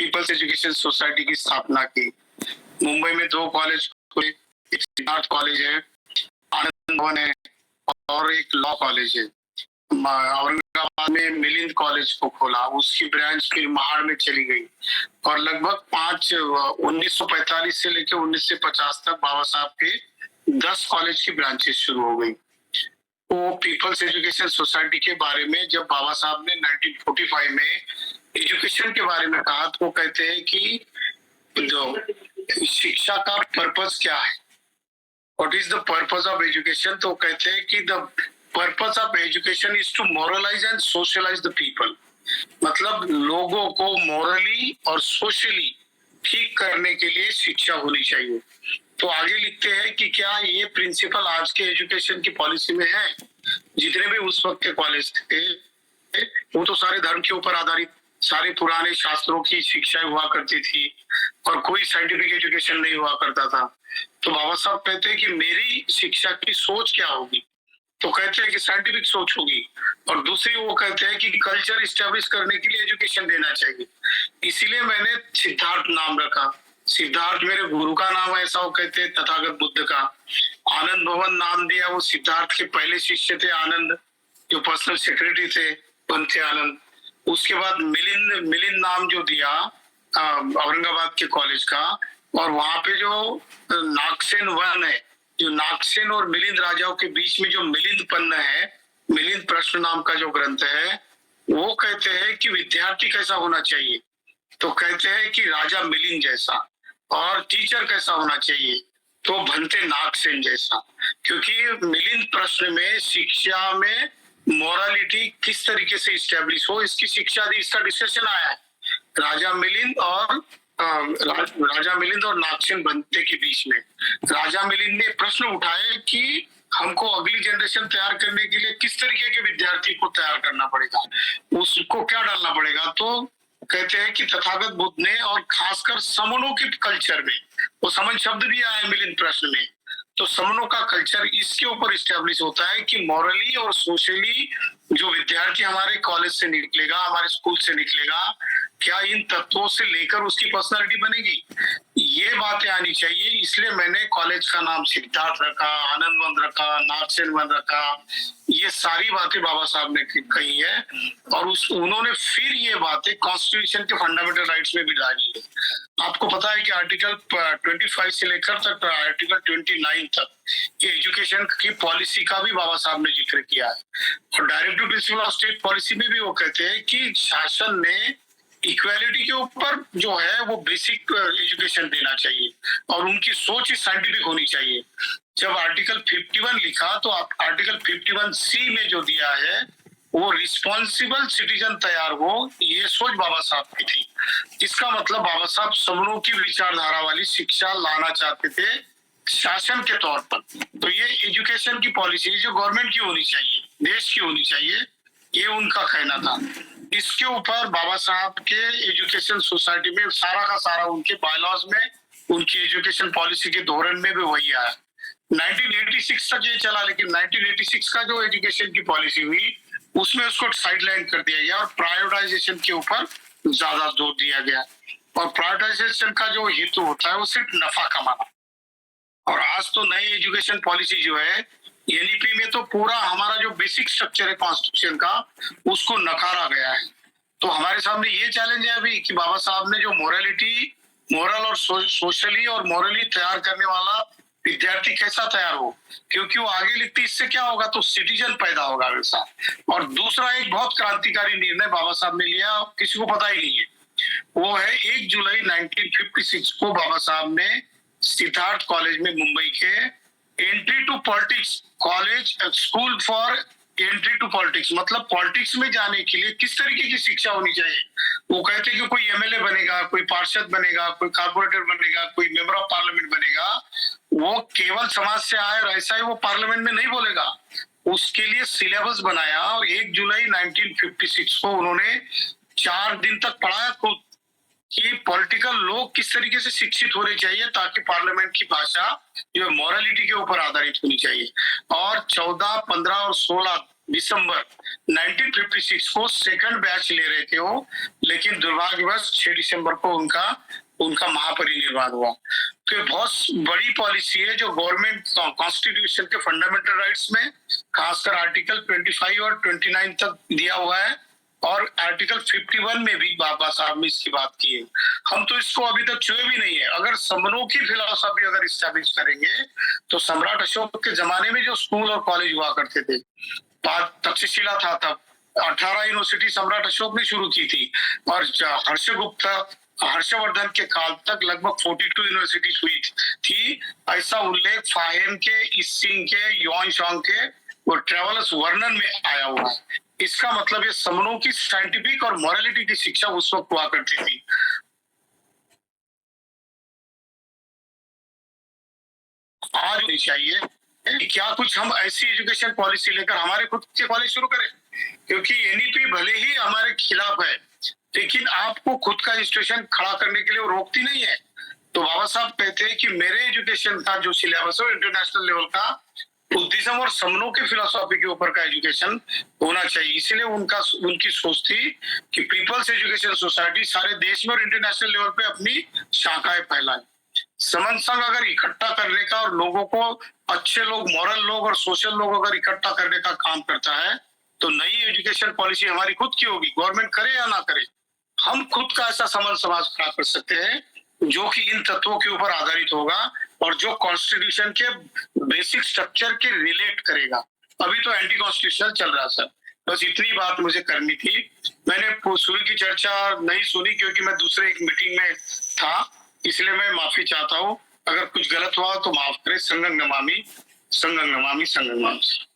Peoples education society की स्थापना की। मुंबई में 2 कॉलेज खुले, एक सिद्धार्थ कॉलेज है, आनंद भवन है और एक लॉ कॉलेज है। औरंगाबाद में मिलिंद कॉलेज को खोला, उसकी ब्रांच फिर महाड़ में चली गई और लगभग 1945 से लेकर 1950 तक बाबा साहब के 10 कॉलेज की ब्रांचेस शुरू हो गई। वो पीपल्स एजुकेशन सोसाइटी के बारे में जब बाबा साहब ने 1945 में एजुकेशन के बारे में कहा तो वो कहते हैं कि जो शिक्षा का पर्पस क्या है, what is the purpose of education, तो कहते हैं कि the purpose of education is to moralise and socialise the people, मतलब लोगों को मोरली और सोशली ठीक करने के लिए शिक्षा होनी चाहिए। तो आगे लिखते हैं कि क्या ये प्रिंसिपल आज के एजुकेशन की पॉलिसी में है? जितने भी उस वक्त के कॉलेज थे वो तो सारे धर्म के ऊपर आधारित, सारे पुराने शास्त्रों की शिक्षा हुआ करती थी और कोई साइंटिफिक एजुकेशन नहीं हुआ करता था। तो बाबा साहब कहते हैं कि मेरी शिक्षा की सोच क्या होगी, तो कहते हैं कि साइंटिफिक सोच होगी, और दूसरी वो कहते हैं कि कल्चर इस्टेब्लिश करने के लिए एजुकेशन देना चाहिए। इसीलिए मैंने सिद्धार्थ नाम रखा। सिद्धार्थ मेरे गुरु का नाम है, ऐसा वो कहते हैं, तथागत बुद्ध का। आनंद भवन नाम दिया, वो सिद्धार्थ के पहले शिष्य थे आनंद, जो पर्सनल सेक्रेटरी थे, पंथे आनंद। उसके बाद मिलिंद नाम जो दिया औरंगाबाद के कॉलेज का, और वहां पे जो नागसेन वन है, जो नागसेन और मिलिंद राजाओं के बीच में जो मिलिंद पन्न है, मिलिंद प्रश्न नाम का जो ग्रंथ है, वो कहते हैं कि विद्यार्थी कैसा होना चाहिए, तो कहते हैं कि राजा मिलिंद जैसा, और टीचर कैसा होना चाहिए, तो भंते नागसेन जैसा। क्योंकि मिलिंद प्रश्न में शिक्षा में मोरालिटी किस तरीके से इस्टेब्लिश हो, इसकी शिक्षा दी, इसका डिस्कशन आया है राजा मिलिंद और नागसेन भंते के बीच में। राजा मिलिंद ने प्रश्न उठाए कि हमको अगली जनरेशन तैयार करने के लिए किस तरीके के विद्यार्थी को तैयार करना पड़ेगा, उसको क्या डालना पड़ेगा, तो कहते हैं कि तथागत बुद्ध ने, और खासकर समनों के कल्चर में, वो समन शब्द भी आया मिलिंद प्रश्न में, तो समनों का कल्चर इसके ऊपर इस्टेब्लिश होता है कि मॉरली और सोशली जो विद्यार्थी हमारे कॉलेज से निकलेगा, हमारे स्कूल से निकलेगा, क्या इन तत्वों से लेकर उसकी पर्सनालिटी बनेगी, ये बातें आनी चाहिए। इसलिए मैंने कॉलेज का नाम सिद्धार्थ रखा, आनंद वन रखा, नागसेन वन रखा। ये सारी बातें बाबा साहब ने कही है, और उन्होंने फिर ये बातें कॉन्स्टिट्यूशन के फंडामेंटल राइट्स में भी डाली है। आपको पता है कि आर्टिकल 25 से लेकर तक आर्टिकल 29 तक ये एजुकेशन की पॉलिसी का भी बाबा साहब ने जिक्र किया है, और directive principle of state policy में भी वो कहते हैं कि शासन ने इक्वालिटी के ऊपर जो है वो बेसिक एजुकेशन देना चाहिए, और उनकी सोच ही साइंटिफिक होनी चाहिए। जब आर्टिकल 51 लिखा तो आर्टिकल 51C में जो दिया है वो रिस्पॉन्सिबल सिटीजन तैयार हो, ये सोच बाबा साहब की थी। इसका मतलब बाबा साहब सबनों की विचारधारा वाली शिक्षा लाना चाहते थे शासन के तौर पर। तो ये एजुकेशन की पॉलिसी जो गवर्नमेंट की होनी चाहिए, देश की होनी चाहिए, ये उनका कहना था। इसके ऊपर बाबा साहब के एजुकेशन सोसाइटी में सारा का सारा उनके बायलॉज में, उनकी एजुकेशन पॉलिसी के धोरण में भी वही आया। 1986 तक ये चला, लेकिन 1986 का जो एजुकेशन की पॉलिसी हुई उसमें उसको साइडलाइन कर दिया गया और प्रायोरिटाइजेशन के ऊपर ज्यादा जोर दिया गया। और प्रायोरिटाइजेशन का जो हेतु होता है वो सिर्फ नफा कमाना। और आज तो नई एजुकेशन पॉलिसी जो है एनईपी में तो पूरा हमारा जो बेसिक स्ट्रक्चर है कॉन्स्टिट्यूशन का उसको नकारा गया है। तो हमारे सामने ये चैलेंज है अभी कि बाबा साहब ने जो मोरल और सोशली और मोरली तैयार करने वाला विद्यार्थी कैसा तैयार हो, क्योंकि वो आगे लिखते इससे क्या होगा, तो सिटीजन पैदा होगा वैसा। और दूसरा एक बहुत क्रांतिकारी निर्णय बाबा साहब ने लिया, किसी को पता ही नहीं है, वो है 1 जुलाई 1956 को बाबा साहब ने सिद्धार्थ कॉलेज में मुंबई के entry to politics college, school for entry to politics, मतलब पॉलिटिक्स में जाने के लिए किस तरीके की शिक्षा होनी चाहिए। वो कहते हैं कि कोई एमएलए बनेगा, कोई पार्षद बनेगा, कोई कारपोरेटर बनेगा, कोई मेंबर ऑफ पार्लियामेंट बनेगा, वो केवल समाज से आए और ऐसा ही वो पार्लियामेंट में नहीं बोलेगा। उसके लिए सिलेबस बनाया और 1 जुलाई 1956 को उन्होंने 4 दिन तक पढ़ाया कि पॉलिटिकल लोग किस तरीके से शिक्षित होने चाहिए ताकि पार्लियामेंट की भाषा जो मोरालिटी के ऊपर आधारित होनी चाहिए। और 14, 15 और 16 दिसंबर 1956 को सेकंड बैच ले रहे थे वो, लेकिन दुर्भाग्यवश 6 दिसंबर को उनका उनका महापरिनिर्वाण हुआ। तो ये बहुत बड़ी पॉलिसी है जो गवर्नमेंट कॉन्स्टिट्यूशन के फंडामेंटल राइट्स में खासकर आर्टिकल 25 और 29 तक दिया हुआ है, और आर्टिकल 51 में भी बाबा साहब ने इसकी बात की है। हम तो इसको अभी तक छुए भी नहीं है। अगर समनों की फिलॉसफी अगर इस्टेब्लिश करेंगे तो सम्राट अशोक के जमाने में जो स्कूल और कॉलेज हुआ करते थे, तक्षशिला था तब, 18 यूनिवर्सिटी सम्राट अशोक ने शुरू की थी, और हर्षवर्धन के काल तक लगभग 42 यूनिवर्सिटी हुई थी। ऐसा उल्लेख फाहेन के, इसिंग के, युआन शांग के और ट्रेवलर्स वर्णन में आया हुआ है। इसका मतलब ये समनों की साइंटिफिक और मॉरलिटी की शिक्षा उस वक्त हुआ करती थी। आज नहीं चाहिए क्या कुछ हम ऐसी एजुकेशन पॉलिसी लेकर हमारे खुद के कॉलेज शुरू करें, क्योंकि एनईपी भले ही हमारे खिलाफ है, लेकिन आपको खुद का इंस्टीट्यूशन खड़ा करने के लिए वो रोकती नहीं है। तो बाबा साहब कहते हैं कि मेरे एजुकेशन का जो सिलेबस है इंटरनेशनल लेवल का बुद्धिज्म और समनों के फिलोसॉफी के ऊपर का एजुकेशन होना चाहिए। इसलिए उनकी सोच थी कि पीपल्स एजुकेशन सोसाइटी सारे देश में और इंटरनेशनल लेवल पे अपनी शाखाएं फैलाए। समन संघ अगर इकट्ठा करने का और लोगों को, अच्छे लोग, मॉरल लोग और सोशल लोग अगर इकट्ठा करने का काम करता है तो नई एजुकेशन पॉलिसी हमारी खुद की होगी, गवर्नमेंट करे या ना करे। हम खुद का ऐसा समन समाज खड़ा कर सकते हैं जो कि इन तत्वों के ऊपर आधारित होगा और जो कॉन्स्टिट्यूशन के बेसिक स्ट्रक्चर के रिलेट करेगा। अभी तो एंटी कॉन्स्टिट्यूशनल चल रहा सर। बस इतनी बात मुझे करनी थी। मैंने शुरू की चर्चा नहीं सुनी क्योंकि मैं दूसरे एक मीटिंग में था, इसलिए मैं माफी चाहता हूँ। अगर कुछ गलत हुआ तो माफ करें। संगम नमामि संगम नमामि संगम नमामि।